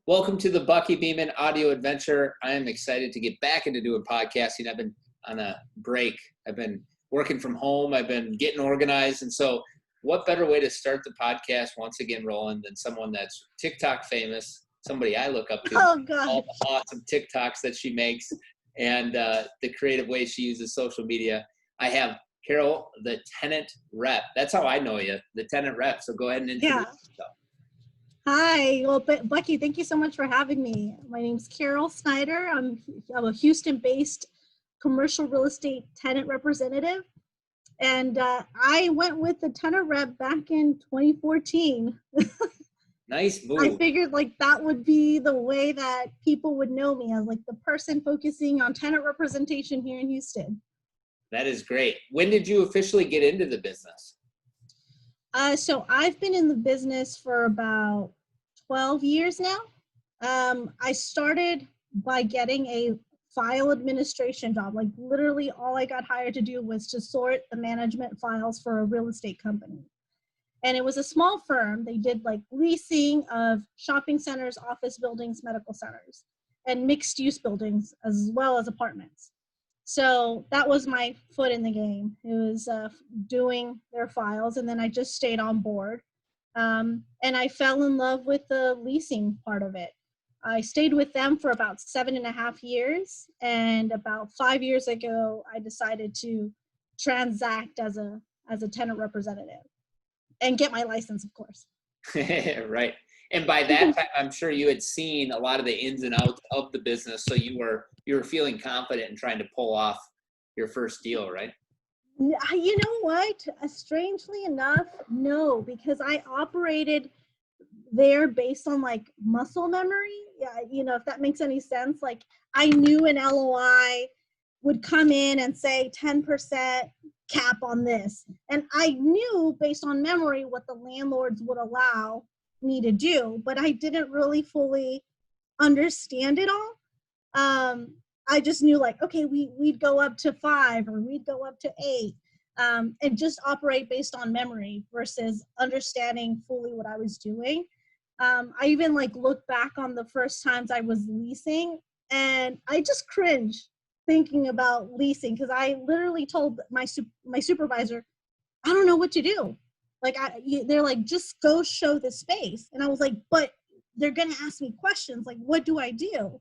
Welcome to the Bucky Beeman audio adventure. I am excited to get back into doing podcasting. I've been on a break. I've been working from home. I've been getting organized. And so what better way to start the podcast once again rolling than someone that's TikTok famous, somebody I look up to, Oh, God. all the awesome TikToks that she makes and the creative ways she uses social media. I have Karol, the tenant rep. That's how I know you, the tenant rep. So go ahead and introduce yourself. Hi. Well, Bucky, thank you so much for having me. My name's Karol Snyder. I'm a Houston-based commercial real estate tenant representative. And I went with the tenant rep back in 2014. Nice move. I figured that would be the way that people would know me as the person focusing on tenant representation here in Houston. That is great. When did you officially get into the business? So I've been in the business for about 12 years now. I started by getting a file administration job. Literally all I got hired to do was to sort the management files for a real estate company. And it was a small firm. They did leasing of shopping centers, office buildings, medical centers, and mixed use buildings as well as apartments. So that was my foot in the game. It was doing their files, and then I just stayed on board. And I fell in love with the leasing part of it. I stayed with them for about 7.5 years, and about 5 years ago, I decided to transact as a tenant representative and get my license, of course. Right. And by that time, I'm sure you had seen a lot of the ins and outs of the business, so you were feeling confident in trying to pull off your first deal, right? You know what? Strangely enough, no, because I operated there based on muscle memory. Yeah, if that makes any sense. I knew an LOI would come in and say 10% cap on this, and I knew based on memory what the landlords would allow me to do, but I didn't really fully understand it all. I just knew okay, we'd go up to 5 or we'd go up to 8, and just operate based on memory versus understanding fully what I was doing. I even look back on the first times I was leasing, and I just cringe thinking about leasing because I literally told my supervisor, I don't know what to do. They're just go show the space. And I was but they're going to ask me questions. What do I do?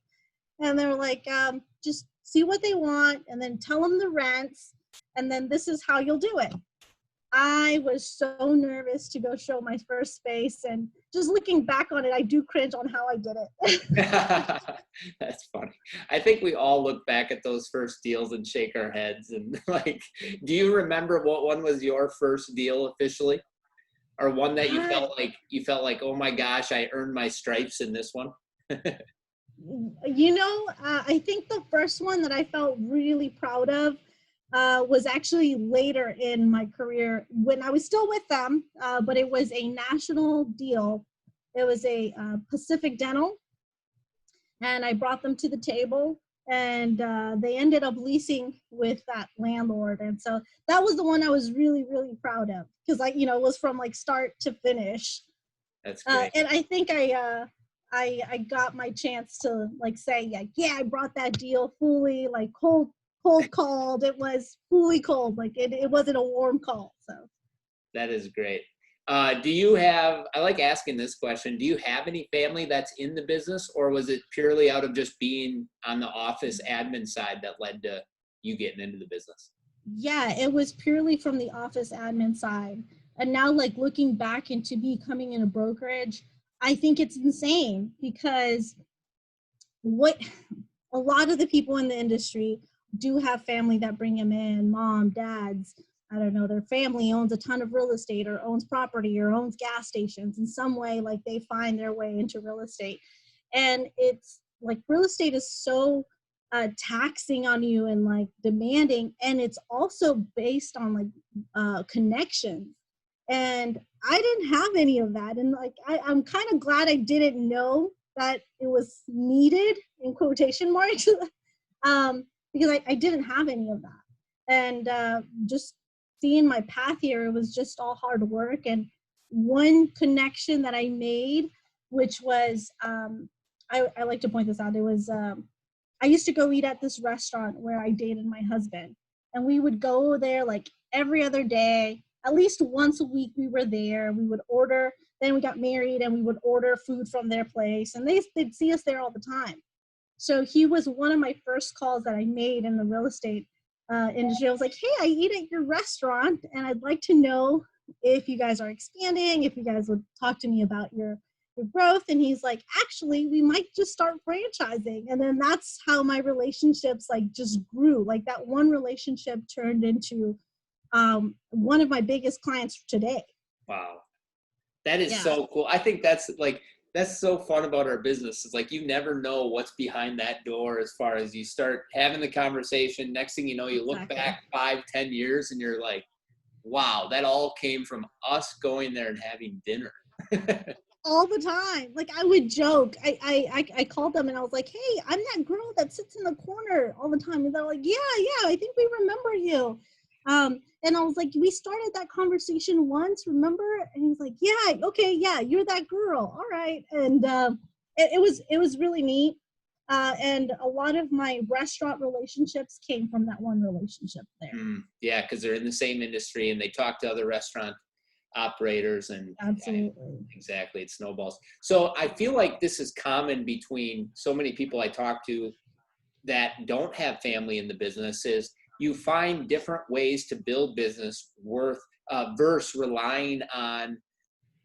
And they're just see what they want and then tell them the rents. And then this is how you'll do it. I was so nervous to go show my first space, and just looking back on it, I do cringe on how I did it. That's funny. I think we all look back at those first deals and shake our heads. And do you remember what one was your first deal officially, or one that you felt like, oh my gosh, I earned my stripes in this one? I think the first one that I felt really proud of was actually later in my career when I was still with them, but it was a national deal. It was a Pacific Dental, and I brought them to the table, and they ended up leasing with that landlord. And so that was the one I was really, really proud of because it was from start to finish. That's great. And I think I got my chance to say, I brought that deal fully, cold called. It was fully cold. It wasn't a warm call. So that is great. Do you have, I like asking this question, do you have any family that's in the business, or was it purely out of just being on the office admin side that led to you getting into the business? Yeah, it was purely from the office admin side. And now looking back into becoming in a brokerage, I think it's insane because a lot of the people in the industry do have family that bring them in, mom, dads, I don't know, their family owns a ton of real estate or owns property or owns gas stations in some way, they find their way into real estate. And it's real estate is so taxing on you and demanding, and it's also based on connections. And I didn't have any of that. And I'm kind of glad I didn't know that it was needed in quotation marks because I didn't have any of that. And just seeing my path here, it was just all hard work. And one connection that I made, which was, I like to point this out. It was, I used to go eat at this restaurant where I dated my husband, and we would go there like every other day, at least once a week we were there. We would order, then we got married and we would order food from their place, and they'd see us there all the time. So he was one of my first calls that I made in the real estate industry. I was like, hey, I eat at your restaurant, and I'd like to know if you guys are expanding, if you guys would talk to me about your growth. And he's like, actually, we might just start franchising. And then that's how my relationships like just grew. Like that one relationship turned into one of my biggest clients today. Wow. That is Yeah. so cool. I think that's so fun about our business. It's like you never know what's behind that door as far as you start having the conversation. Next thing you know, you look back 5-10 years and you're like, wow, that all came from us going there and having dinner. All the time. Like I would joke. I called them and I was like, hey, I'm that girl that sits in the corner all the time. And they're like, yeah, I think we remember you. And I was like, we started that conversation once, remember? And he was like, yeah, okay, yeah, you're that girl. All right. And it was really neat. And a lot of my restaurant relationships came from that one relationship there. Yeah, because they're in the same industry and they talk to other restaurant operators and absolutely, exactly, it snowballs. So I feel like this is common between so many people I talk to that don't have family in the business is you find different ways to build business versus relying on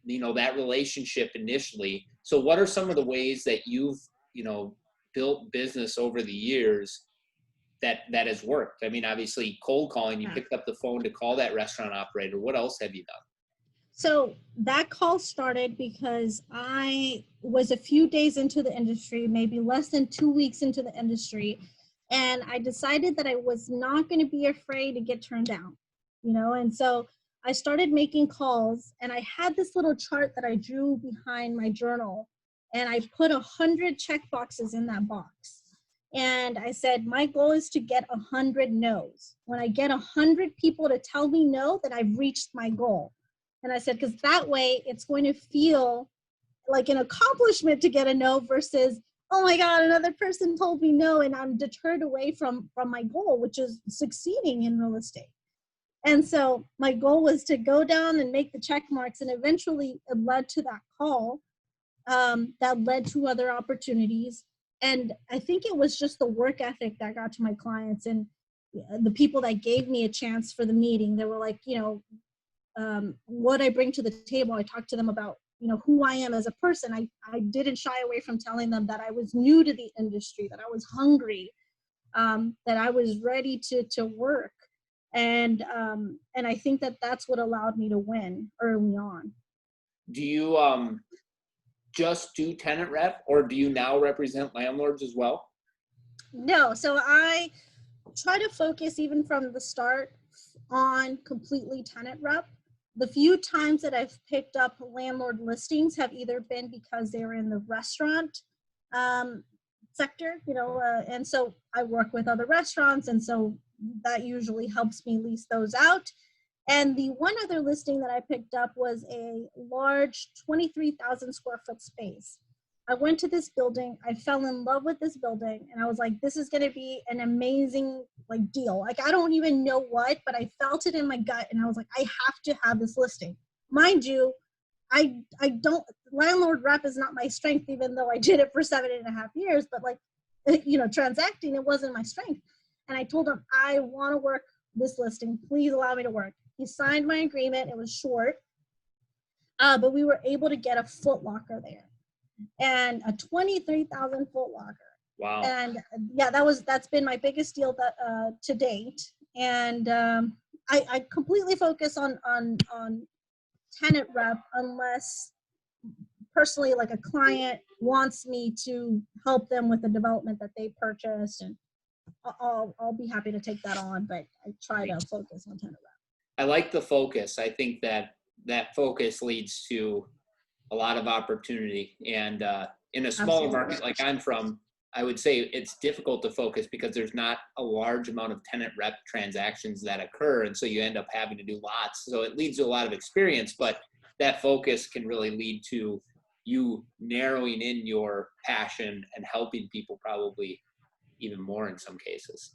that relationship initially. So what are some of the ways that you've built business over the years that has worked? I mean, obviously cold calling, you picked up the phone to call that restaurant operator. What else have you done? So that call started because I was a few days into the industry, maybe less than 2 weeks into the industry, and I decided that I was not going to be afraid to get turned down, and so I started making calls, and I had this little chart that I drew behind my journal, and I put 100 check boxes in that box. And I said, my goal is to get 100 no's. When I get 100 people to tell me no, then I've reached my goal. And I said, because that way it's going to feel like an accomplishment to get a no versus, oh my God, another person told me no, and I'm deterred away from my goal, which is succeeding in real estate. And so my goal was to go down and make the check marks, and eventually it led to that call that led to other opportunities. And I think it was just the work ethic that got to my clients and the people that gave me a chance for the meeting. They were like, what I bring to the table. I talked to them about, who I am as a person. I didn't shy away from telling them that I was new to the industry, that I was hungry, that I was ready to work. And I think that that's what allowed me to win early on. Do you just do tenant rep, or do you now represent landlords as well? No, so I try to focus even from the start on completely tenant rep. The few times that I've picked up landlord listings have either been because they were in the restaurant sector, and so I work with other restaurants, and so that usually helps me lease those out. And the one other listing that I picked up was a large 23,000 square foot space. I went to this building, I fell in love with this building, and I was like, this is going to be an amazing deal. Like, I don't even know what, but I felt it in my gut, and I was like, I have to have this listing. Mind you, I don't, landlord rep is not my strength, even though I did it for 7.5 years, but transacting, it wasn't my strength. And I told him, I want to work this listing. Please allow me to work. He signed my agreement. It was short, but we were able to get a Foot Locker there, and a 23,000 Foot Locker. Wow. And yeah, that's been my biggest deal to date. And I completely focus on tenant rep unless personally, like a client wants me to help them with the development that they purchased, and I'll be happy to take that on, but I try to focus on tenant rep. I like the focus. I think that focus leads to a lot of opportunity. And in a smaller market like I'm from, I would say it's difficult to focus because there's not a large amount of tenant rep transactions that occur. And so you end up having to do lots. So it leads to a lot of experience. But that focus can really lead to you narrowing in your passion and helping people probably even more in some cases.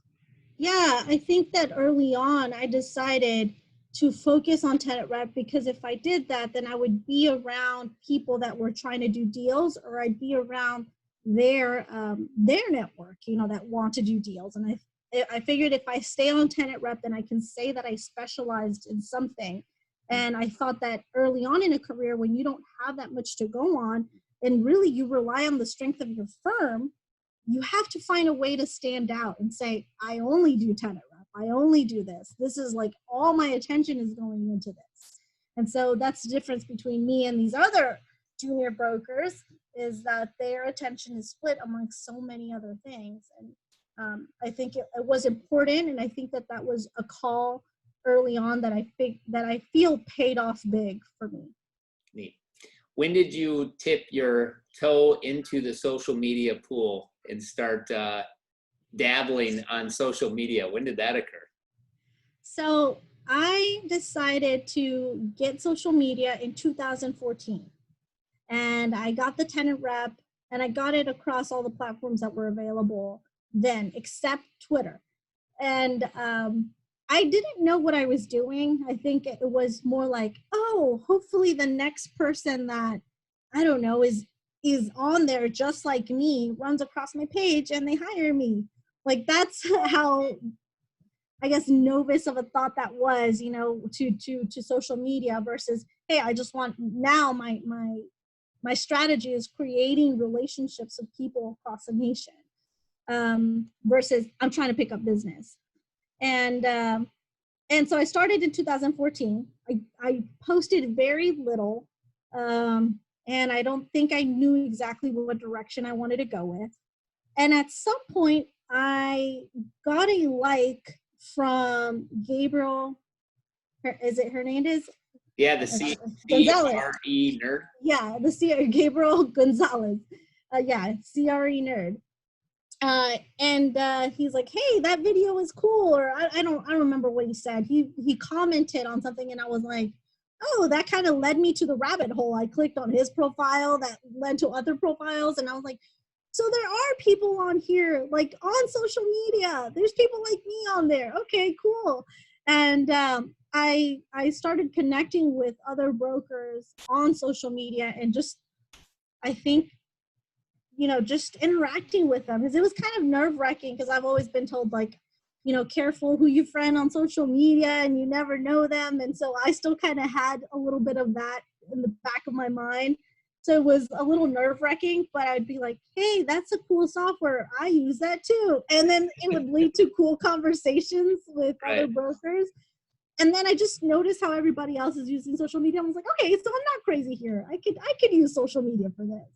Yeah, I think that early on I decided to focus on tenant rep because if I did that, then I would be around people that were trying to do deals, or I'd be around their network, that want to do deals. And I figured if I stay on tenant rep, then I can say that I specialized in something. And I thought that early on in a career, when you don't have that much to go on, and really you rely on the strength of your firm, you have to find a way to stand out and say, I only do tenant rep. I only do this. This is like all my attention is going into this. And so that's the difference between me and these other junior brokers, is that their attention is split amongst so many other things. And I think it was important. And I think that that was a call early on that I feel paid off big for me. Neat. When did you tip your toe into the social media pool and start dabbling on social media? When did that occur? So I decided to get social media in 2014. And I got the tenant rep, and I got it across all the platforms that were available then, except Twitter. And I didn't know what I was doing. I think it was more like, oh, hopefully the next person that, I don't know, is on there just like me, runs across my page and they hire me. Like, that's how, I guess, novice of a thought that was, to social media versus, hey, I just want, now my strategy is creating relationships with people across the nation, versus I'm trying to pick up business. And so I started in 2014. I posted very little, and I don't think I knew exactly what direction I wanted to go with. And at some point, I got a like from Gabriel, is it Hernandez? Yeah, the CRE nerd. Yeah, Gabriel Gonzalez. Yeah, CRE nerd. And he's like, hey, that video was cool, or I don't remember what he said. He commented on something, and I was like, oh, that kind of led me to the rabbit hole. I clicked on his profile, that led to other profiles, and I was like, so there are people on here, like on social media. There's people like me on there. Okay, cool. And I started connecting with other brokers on social media, and just, I think, just interacting with them, because it was kind of nerve-wracking, because I've always been told, like, careful who you friend on social media, and you never know them. And so I still kind of had a little bit of that in the back of my mind. So it was a little nerve-wracking, but I'd be like, hey, that's a cool software. I use that too. And then it would lead to cool conversations with other brokers. And then I just noticed how everybody else is using social media. I was like, okay, so I'm not crazy here. I could use social media for this.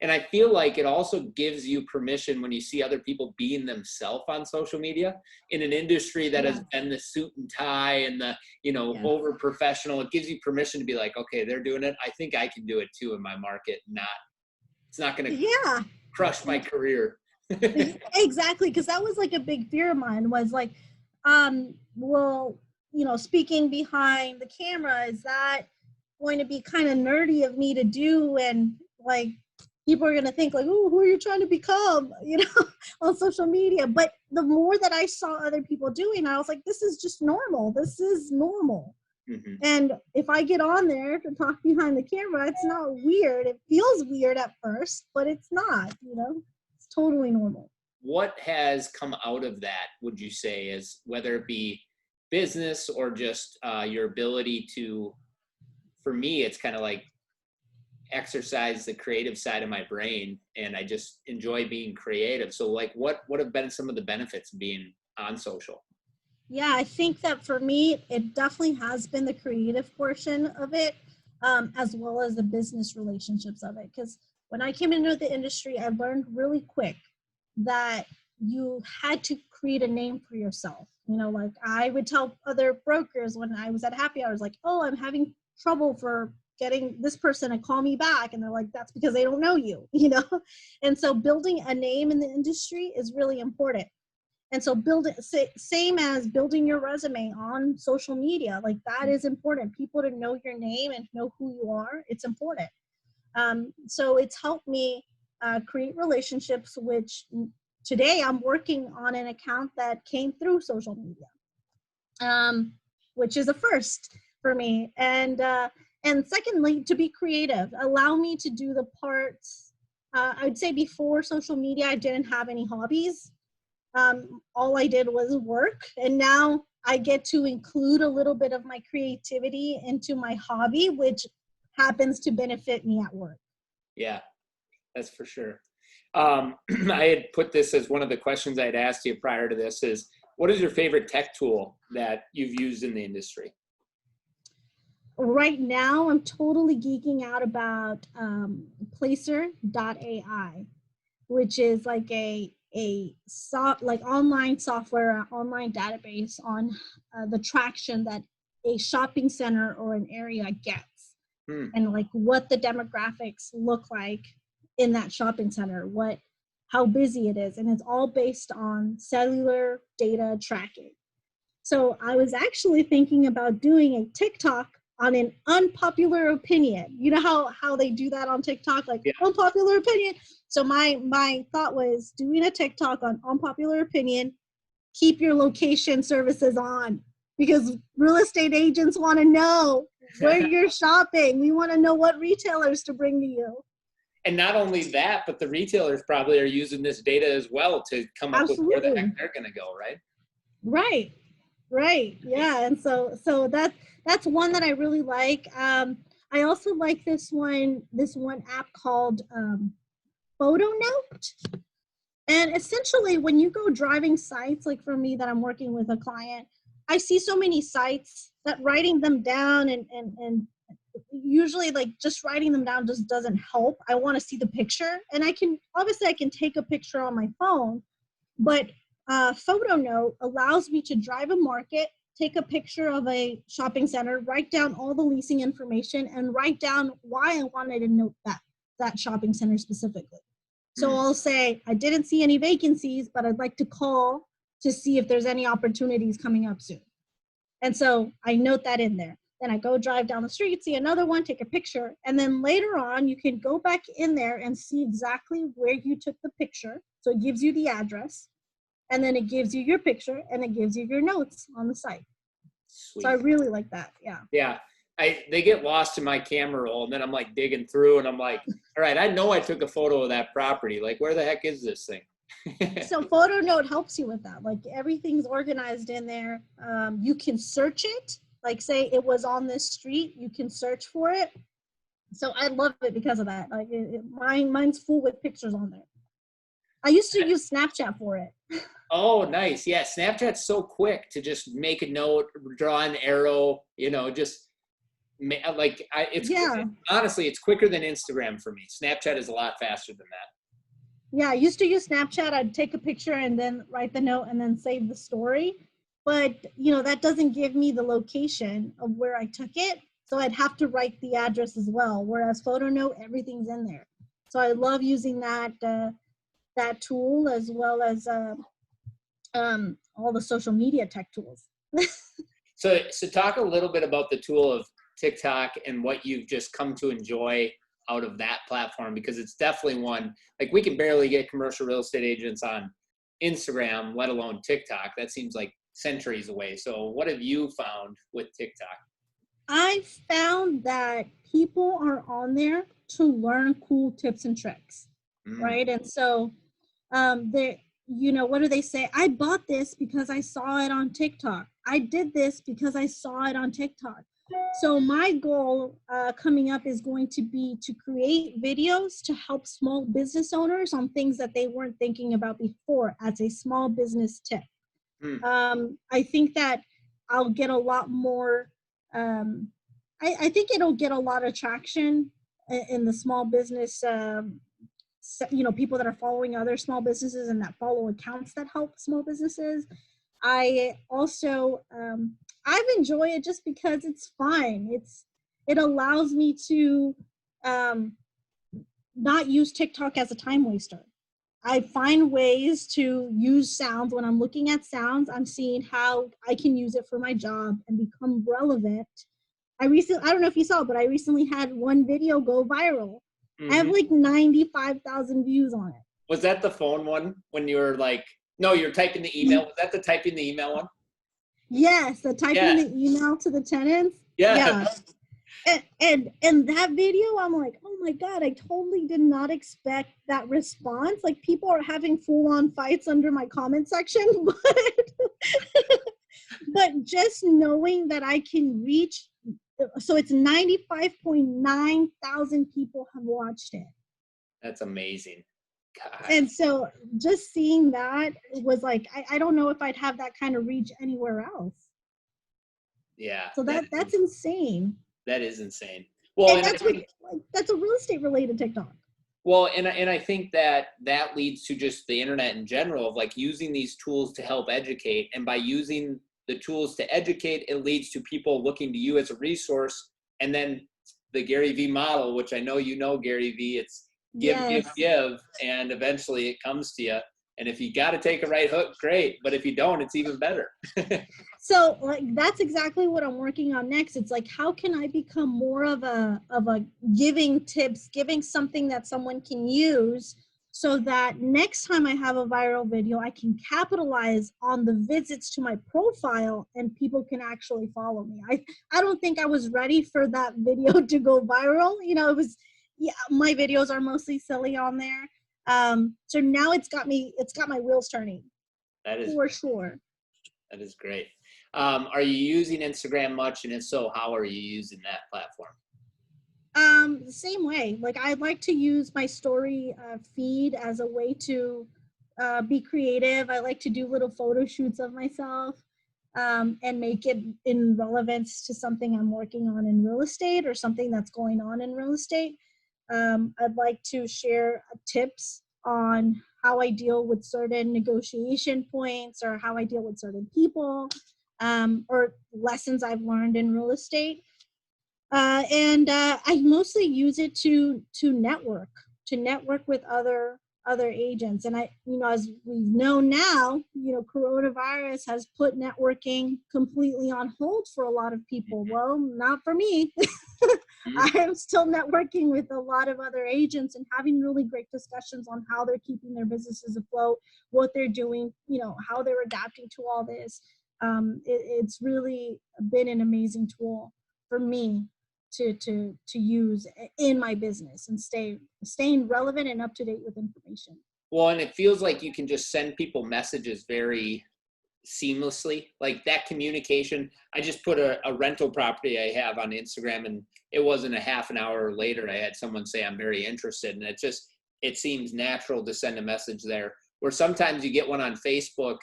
And I feel like it also gives you permission when you see other people being themselves on social media in an industry that has been the suit and tie and the, over professional. It gives you permission to be like, okay, they're doing it. I think I can do it too in my market. It's not going to crush my career. Exactly. Because that was like a big fear of mine, was like, well, speaking behind the camera, is that going to be kind of nerdy of me to do? And like, people are going to think like, oh, who are you trying to become, on social media? But the more that I saw other people doing, I was like, this is just normal. This is normal. Mm-hmm. And if I get on there to talk behind the camera, it's not weird. It feels weird at first, but it's not, it's totally normal. What has come out of that, would you say, is whether it be business or just your ability to, for me, it's kind of like exercise the creative side of my brain, and I just enjoy being creative. So like what have been some of the benefits of being on social? Yeah, I think that for me, it definitely has been the creative portion of it, as well as the business relationships of it. Because when I came into the industry, I learned really quick that you had to create a name for yourself. Like I would tell other brokers when I was at happy hours, like, oh, I'm having trouble for getting this person to call me back. And they're like, that's because they don't know you, And so building a name in the industry is really important. And so same as building your resume on social media, like that is important. People to know your name and know who you are, it's important. So it's helped me create relationships, which today I'm working on an account that came through social media, which is a first for me. And secondly, to be creative, allow me to do the parts. I'd say before social media, I didn't have any hobbies. All I did was work, and now I get to include a little bit of my creativity into my hobby, which happens to benefit me at work. Yeah, that's for sure. I had put this as one of the questions I had asked you prior to this is, what is your favorite tech tool that you've used in the industry? Right now, I'm totally geeking out about Placer.ai, which is like like online software, online database on the traction that a shopping center or an area gets, and like what the demographics look like in that shopping center, how busy it is, and it's all based on cellular data tracking. So I was actually thinking about doing a TikTok on an unpopular opinion. You know how they do that on TikTok, like unpopular opinion. So my thought was doing a TikTok on unpopular opinion, keep your location services on, because real estate agents want to know where you're shopping. We want to know what retailers to bring to you. And not only that, but the retailers probably are using this data as well to come up with where the heck they're going to go, right? Right. Yeah. And so that's one that I really like. I also like this one app called Photo Note. And essentially, when you go driving sites, like for me that I'm working with a client, I see so many sites that writing them down and usually like just writing them down just doesn't help. I want to see the picture, and I can take a picture on my phone, but Photo Note allows me to drive a market, take a picture of a shopping center, write down all the leasing information, and write down why I wanted to note that shopping center specifically. So I'll say, I didn't see any vacancies, but I'd like to call to see if there's any opportunities coming up soon. And so I note that in there. Then I go drive down the street, see another one, take a picture. And then later on, you can go back in there and see exactly where you took the picture. So it gives you the address, and then it gives you your picture, and it gives you your notes on the site. Sweet. So I really like that. Yeah. Yeah. They get lost in my camera roll, and then I'm like digging through, and I'm like, all right, I know I took a photo of that property. Like, where the heck is this thing? So Photo Note helps you with that. Like, everything's organized in there. You can search it. Like, say it was on this street, you can search for it. So I love it because of that. Like, mine's full with pictures on there. I used to use Snapchat for it. Oh, nice. Yeah, Snapchat's so quick to just make a note, draw an arrow, just like honestly, it's quicker than Instagram for me. Snapchat is a lot faster than that. Yeah, I used to use Snapchat. I'd take a picture and then write the note and then save the story. But, that doesn't give me the location of where I took it. So I'd have to write the address as well. Whereas Photo Note, everything's in there. So I love using that tool, as well as all the social media tech tools. So talk a little bit about the tool of TikTok and what you've just come to enjoy out of that platform, because it's definitely one, like, we can barely get commercial real estate agents on Instagram, let alone TikTok. That seems like centuries away. So what have you found with TikTok? I found that people are on there to learn cool tips and tricks, right? And so what do they say? I bought this because I saw it on TikTok. I did this because I saw it on TikTok. So my goal coming up is going to be to create videos to help small business owners on things that they weren't thinking about before as a small business tip. I think that I'll get a lot more, I think it'll get a lot of traction in the small business, people that are following other small businesses and that follow accounts that help small businesses. I also, I've enjoyed it just because it's fun. It allows me to not use TikTok as a time waster. I find ways to use sounds. When I'm looking at sounds, I'm seeing how I can use it for my job and become relevant. I don't know if you saw, but I recently had one video go viral. I have like 95,000 views on it. Was that the phone one when you were like, no, you're typing the email? Was that the typing the email one? Yes, the typing the email to the tenants. Yeah. And that video, I'm like, oh my God, I totally did not expect that response. Like, people are having full-on fights under my comment section, but just knowing that I can reach, so it's 95.9 thousand people have watched it. That's amazing. God. And so just seeing that was like, I don't know if I'd have that kind of reach anywhere else. Yeah. So that's insane. That is insane. Well, and that's a real estate related TikTok. Well, and I think that leads to just the internet in general of like using these tools to help educate. And by using the tools to educate, it leads to people looking to you as a resource. And then the Gary V model, which I know you know, Gary V, it's give, and eventually it comes to you. And if you got to take a right hook, great. But if you don't, it's even better. So like, that's exactly what I'm working on next. It's like, how can I become more of a giving tips, giving something that someone can use, so that next time I have a viral video, I can capitalize on the visits to my profile and people can actually follow me. I don't think I was ready for that video to go viral. You know, my videos are mostly silly on there. So now it's got my wheels turning. That is for sure. That is great. Are you using Instagram much? And if so, how are you using that platform? The same way. Like, I'd like to use my story feed as a way to be creative. I like to do little photo shoots of myself and make it in relevance to something I'm working on in real estate or something that's going on in real estate. I'd like to share tips on how I deal with certain negotiation points or how I deal with certain people, or lessons I've learned in real estate. And I mostly use it to network with other agents. And as we know now, coronavirus has put networking completely on hold for a lot of people. Well, not for me. I'm still networking with a lot of other agents and having really great discussions on how they're keeping their businesses afloat, what they're doing, how they're adapting to all this. It's really been an amazing tool for me to use in my business and staying relevant and up to date with information. Well, and it feels like you can just send people messages very seamlessly, like that communication. I just put a rental property I have on Instagram, and it wasn't a half an hour later I had someone say I'm very interested, and it seems natural to send a message there, where sometimes you get one on Facebook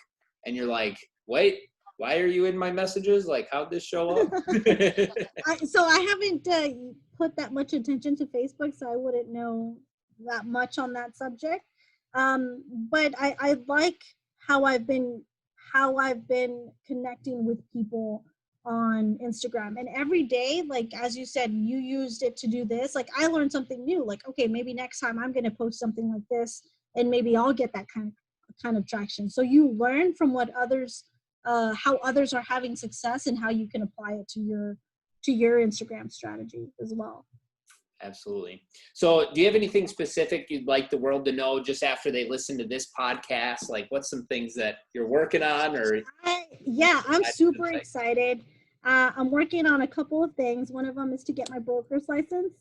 and you're like, wait, why are you in my messages? Like, how'd this show up? So I haven't put that much attention to Facebook, so I wouldn't know that much on that subject. But I like how I've been connecting with people on Instagram. And every day, like, as you said, you used it to do this. Like, I learned something new. Like, okay, maybe next time I'm going to post something like this, and maybe I'll get that kind of traction. So you learn from what others, how others are having success, and how you can apply it to your Instagram strategy as well. Absolutely. So do you have anything specific you'd like the world to know just after they listen to this podcast? Like, what's some things that you're working on? Or I'm super excited. I'm working on a couple of things. One of them is to get my broker's license.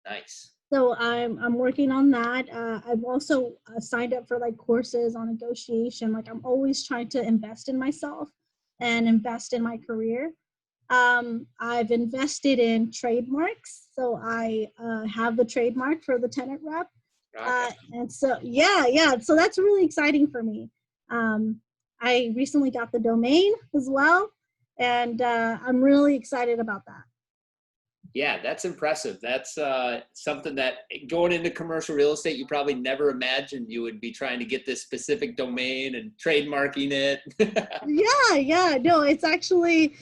Nice. So I'm working on that. I've also signed up for like courses on negotiation. Like, I'm always trying to invest in myself and invest in my career. I've invested in trademarks. So I have the trademark for the tenant rep. And so, so that's really exciting for me. I recently got the domain as well, and I'm really excited about that. Yeah, that's impressive. That's something that going into commercial real estate, you probably never imagined you would be trying to get this specific domain and trademarking it. Yeah. No, it's actually,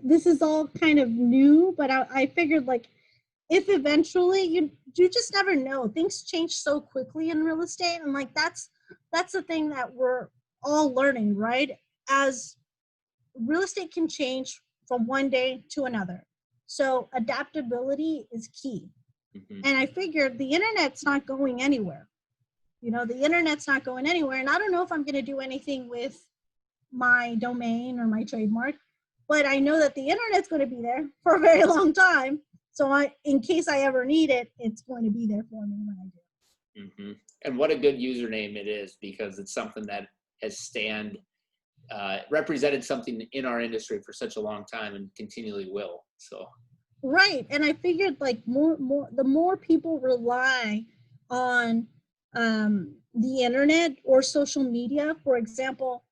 this is all kind of new, but I figured, like, if eventually you just never know. Things change so quickly in real estate, and like that's the thing that we're all learning, right? As real estate can change from one day to another. So adaptability is key. And I figured the internet's not going anywhere. The internet's not going anywhere. And I don't know if I'm going to do anything with my domain or my trademark, but I know that the internet's going to be there for a very long time. So in case I ever need it, it's going to be there for me when I do. And what a good username it is, because it's something that has represented something in our industry for such a long time and continually will. So. Right. And I figured like the more people rely on the internet or social media. For example,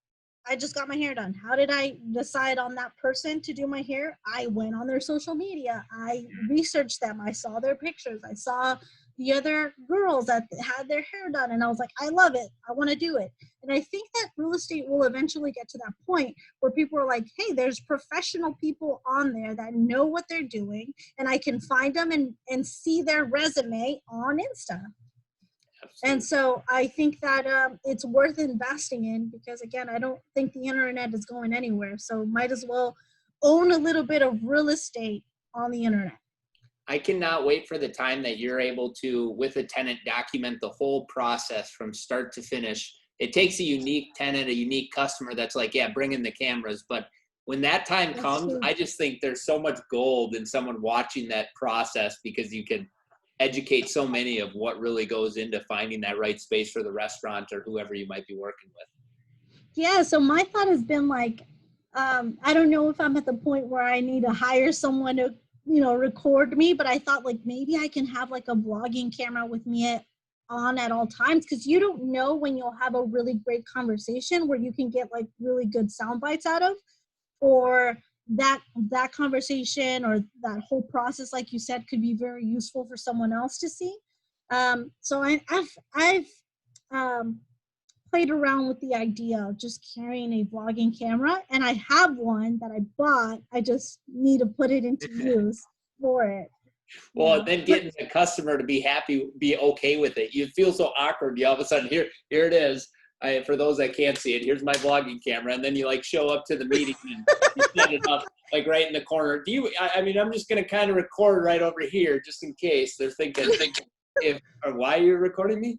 I just got my hair done. How did I decide on that person to do my hair? I went on their social media. I researched them. I saw their pictures. I saw the other girls that had their hair done. And I was like, I love it. I want to do it. And I think that real estate will eventually get to that point where people are like, hey, there's professional people on there that know what they're doing. And I can find them and see their resume on Insta. Absolutely. And so I think that it's worth investing in, because again, I don't think the internet is going anywhere. So might as well own a little bit of real estate on the internet. I cannot wait for the time that you're able to, with a tenant, document the whole process from start to finish. It takes a unique tenant, a unique customer that's like, yeah, bring in the cameras. But when that time comes, I just think there's so much gold in someone watching that process, because you can educate so many of what really goes into finding that right space for the restaurant or whoever you might be working with. Yeah, so my thought has been like, I don't know if I'm at the point where I need to hire someone to, record me, but I thought like maybe I can have like a vlogging camera with me on at all times, because you don't know when you'll have a really great conversation where you can get like really good sound bites out of, or that conversation or that whole process, like you said, could be very useful for someone else to see. So I've played around with the idea of just carrying a vlogging camera, and I have one that I bought. I just need to put it into use for it. Well, then getting the customer to be happy, be okay with it. You feel so awkward. You all of a sudden, here it is. For those that can't see it, here's my vlogging camera, and then you like show up to the meeting and you set it up like right in the corner. I'm just gonna kind of record right over here just in case they're thinking why are you recording me?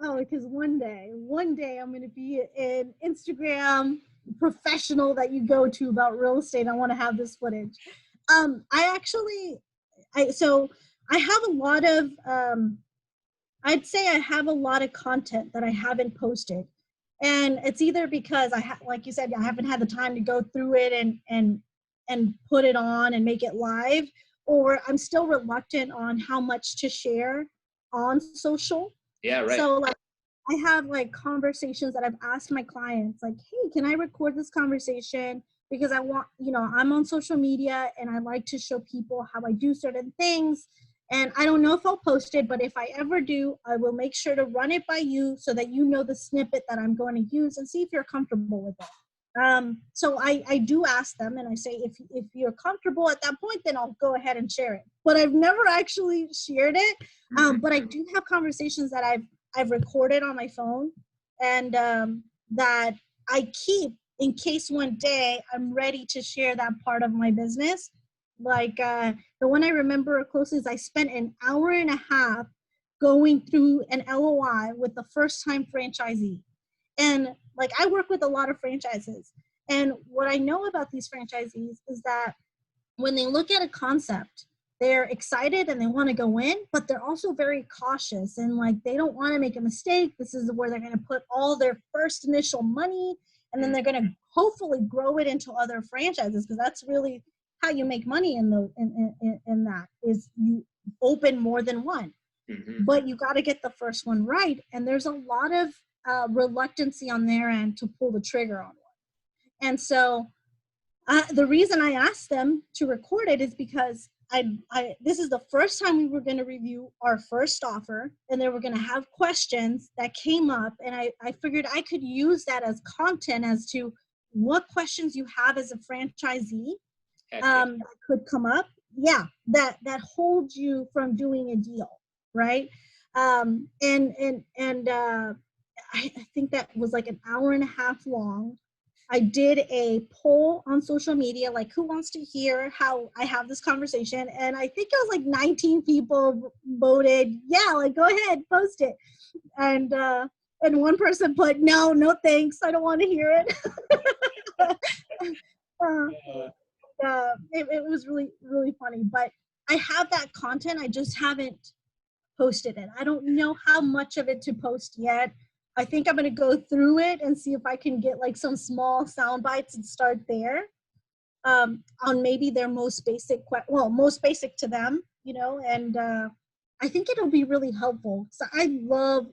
Oh, because one day I'm gonna be an Instagram professional that you go to about real estate. I want to have this footage. I have a lot of I'd say I have a lot of content that I haven't posted, and it's either because like you said, I haven't had the time to go through it and put it on and make it live, or I'm still reluctant on how much to share on social. Yeah, right. So like I have like conversations that I've asked my clients, like, hey, can I record this conversation? Because I want, I'm on social media and I like to show people how I do certain things. And I don't know if I'll post it, but if I ever do, I will make sure to run it by you so that you know the snippet that I'm going to use and see if you're comfortable with it. So I do ask them, and I say, if you're comfortable at that point, then I'll go ahead and share it. But I've never actually shared it. But I do have conversations that I've recorded on my phone, and that I keep in case one day I'm ready to share that part of my business. Like the one I remember closely is I spent an hour and a half going through an LOI with the first time franchisee. And like I work with a lot of franchises. And what I know about these franchisees is that when they look at a concept, they're excited and they want to go in, but they're also very cautious and like they don't want to make a mistake. This is where they're going to put all their first initial money, and then they're going to hopefully grow it into other franchises, because that's really how you make money in that is you open more than one. But you got to get the first one right, and there's a lot of reluctancy on their end to pull the trigger on one. And so the reason I asked them to record it is because this is the first time we were going to review our first offer, and they were going to have questions that came up, and I figured I could use that as content as to what questions you have as a franchisee that could come up, yeah, that holds you from doing a deal, right? I think that was like an hour and a half long. I did a poll on social media, like who wants to hear how I have this conversation, and I think it was like 19 people voted, yeah, like go ahead, post it, and one person put no thanks, I don't want to hear it. uh, it was really, really funny. But I have that content. I just haven't posted it. I don't know how much of it to post yet. I think I'm going to go through it and see if I can get like some small sound bites and start there, on maybe their most basic, most basic to them, and I think it'll be really helpful. So I love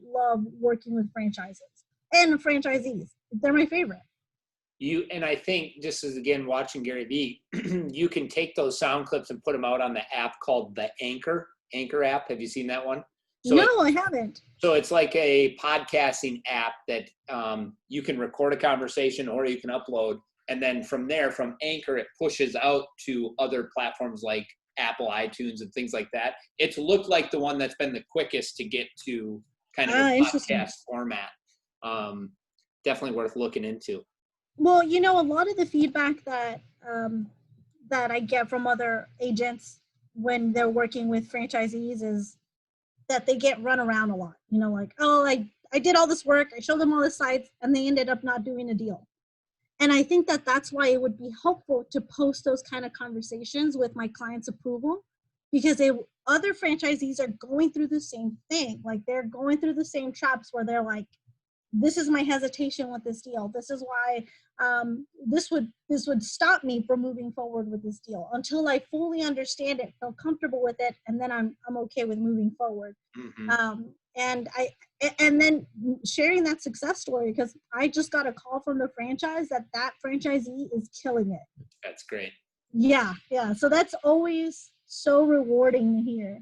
working with franchises and franchisees. They're my favorite. And I think, just as again watching Gary Vee, you can take those sound clips and put them out on the app called the Anchor app. Have you seen that one? So no, I haven't. So it's like a podcasting app that you can record a conversation or you can upload, and then from there, from Anchor, it pushes out to other platforms like Apple, iTunes, and things like that. It's looked like the one that's been the quickest to get to kind of a podcast format. Definitely worth looking into. Well, a lot of the feedback that I get from other agents when they're working with franchisees is that they get run around a lot. Like, oh, I did all this work, I showed them all the sites, and they ended up not doing a deal. And I think that that's why it would be helpful to post those kind of conversations with my client's approval, because other franchisees are going through the same thing. Like, they're going through the same traps where they're like, this is my hesitation with this deal. This is why this would stop me from moving forward with this deal until I fully understand it, feel comfortable with it, and then I'm okay with moving forward. Mm-hmm. And then sharing that success story, because I just got a call from the franchise that franchisee is killing it. That's great. Yeah. So that's always so rewarding to hear.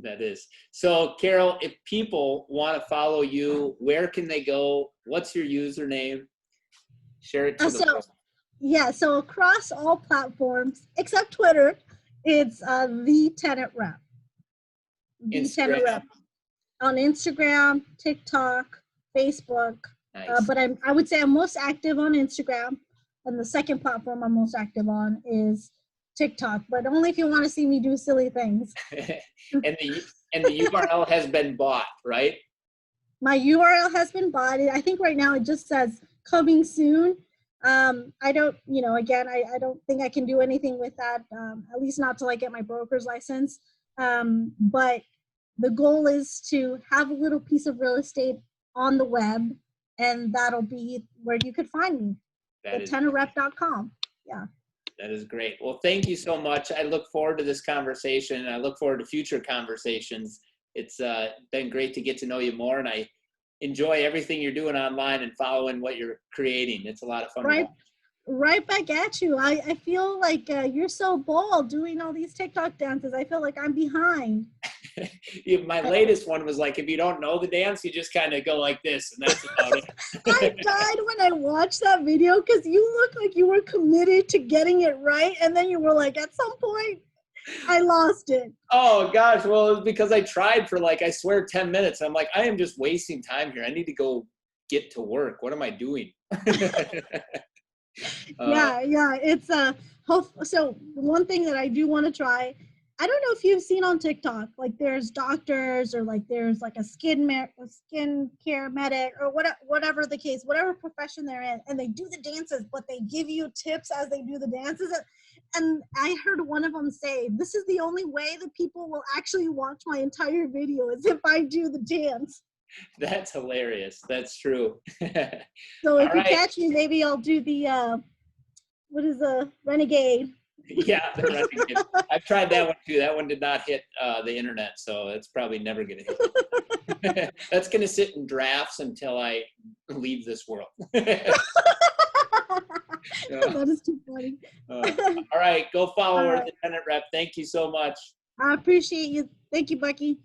That is. So, Karol, if people want to follow you, where can they go? What's your username? Share it to the world. Yeah, so across all platforms, except Twitter, it's TheTenantRep. TheTenantRep. On Instagram, TikTok, Facebook. Nice. But I would say I'm most active on Instagram. And the second platform I'm most active on is TikTok, but only if you want to see me do silly things. and the URL has been bought, right? My URL has been bought. I think right now it just says coming soon. I don't, again, I don't think I can do anything with that, at least not till I get my broker's license. But the goal is to have a little piece of real estate on the web, and that'll be where you could find me. TheTenantRep.com. Yeah. That is great. Well, thank you so much. I look forward to this conversation, and I look forward to future conversations. It's been great to get to know you more, and I enjoy everything you're doing online and following what you're creating. It's a lot of fun. Right back at you. I feel like you're so bold doing all these TikTok dances. I feel like I'm behind. My latest one was like, if you don't know the dance, you just kind of go like this, and that's about it. I died when I watched that video because you looked like you were committed to getting it right, and then you were like, at some point, I lost it. Oh, gosh. Well, it was because I tried for I swear 10 minutes. I'm like, I am just wasting time here. I need to go get to work. What am I doing? Yeah. It's so one thing that I do want to try, I don't know if you've seen on TikTok, like there's doctors or like there's like a skin care medic or whatever the case, whatever profession they're in, and they do the dances, but they give you tips as they do the dances. And I heard one of them say, this is the only way that people will actually watch my entire video is if I do the dance. That's hilarious. That's true. So if you catch me, maybe I'll do the, what is the Renegade? Yeah, the Renegade. I've tried that one too. That one did not hit the internet, so it's probably never going to hit. That's going to sit in drafts until I leave this world. That is too funny. All right, go follow her, the Tenant Rep. Thank you so much. I appreciate you. Thank you, Bucky.